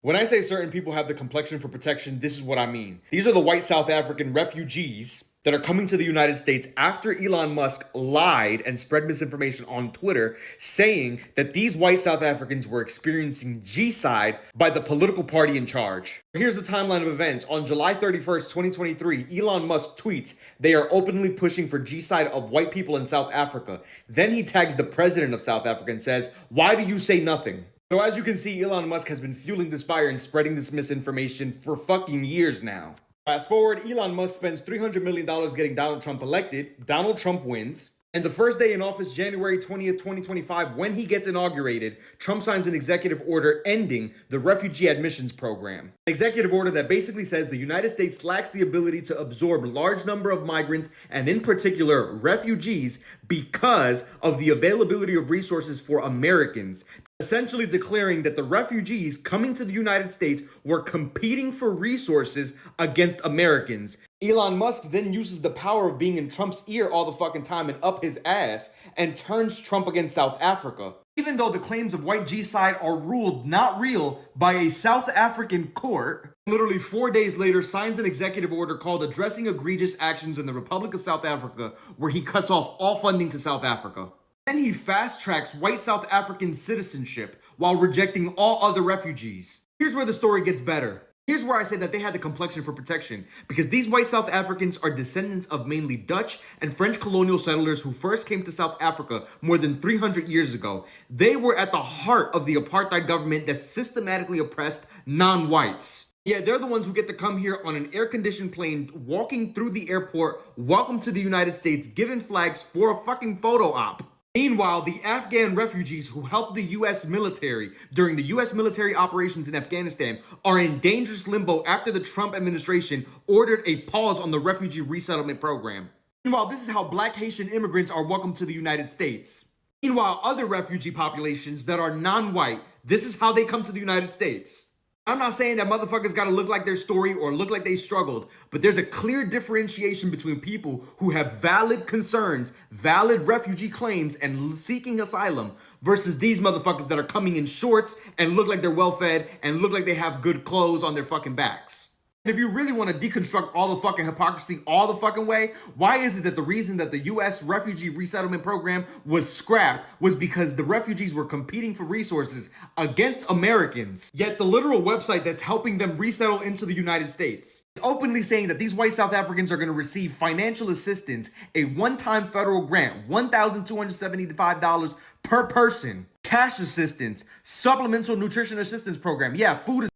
When I say certain people have the complexion for protection, this is what I mean. These are the white South African refugees that are coming to the United States after Elon Musk lied and spread misinformation on Twitter, saying that these white South Africans were experiencing G-side by the political party in charge. Here's the timeline of events. On July 31st, 2023, Elon Musk tweets they are openly pushing for G-side of white people in South Africa. Then he tags the president of South Africa and says, "Why do you say nothing?" So as you can see, Elon Musk has been fueling this fire and spreading this misinformation for fucking years now. Fast forward, Elon Musk spends $300 million getting Donald Trump elected. Donald Trump wins. And the first day in office, January 20th, 2025, when he gets inaugurated, Trump signs an executive order ending the refugee admissions program. An executive order that basically says the United States lacks the ability to absorb large number of migrants and in particular refugees because of the availability of resources for Americans, essentially declaring that the refugees coming to the United States were competing for resources against Americans. Elon Musk then uses the power of being in Trump's ear all the fucking time and up his ass and turns Trump against South Africa. Even though the claims of white G-side are ruled not real by a South African court, literally 4 days later signs an executive order called Addressing Egregious Actions in the Republic of South Africa, where he cuts off all funding to South Africa. Then he fast-tracks white South African citizenship while rejecting all other refugees. Here's where the story gets better. Here's where I say that they had the complexion for protection, because these white South Africans are descendants of mainly Dutch and French colonial settlers who first came to South Africa more than 300 years ago. They were at the heart of the apartheid government that systematically oppressed non-whites. Yeah, they're the ones who get to come here on an air-conditioned plane, walking through the airport, welcome to the United States, given flags for a fucking photo op. Meanwhile, the Afghan refugees who helped the U.S. military during the U.S. military operations in Afghanistan are in dangerous limbo after the Trump administration ordered a pause on the refugee resettlement program. Meanwhile, this is how Black Haitian immigrants are welcomed to the United States. Meanwhile, other refugee populations that are non-white, this is how they come to the United States. I'm not saying that motherfuckers gotta look like their story or look like they struggled, but there's a clear differentiation between people who have valid concerns, valid refugee claims, and seeking asylum versus these motherfuckers that are coming in shorts and look like they're well-fed and look like they have good clothes on their fucking backs. And if you really want to deconstruct all the fucking hypocrisy all the fucking way, why is it that the reason that the U.S. refugee resettlement program was scrapped was because the refugees were competing for resources against Americans, yet the literal website that's helping them resettle into the United States is openly saying that these white South Africans are going to receive financial assistance, a one-time federal grant, $1,275 per person, cash assistance, supplemental nutrition assistance program. Yeah, food is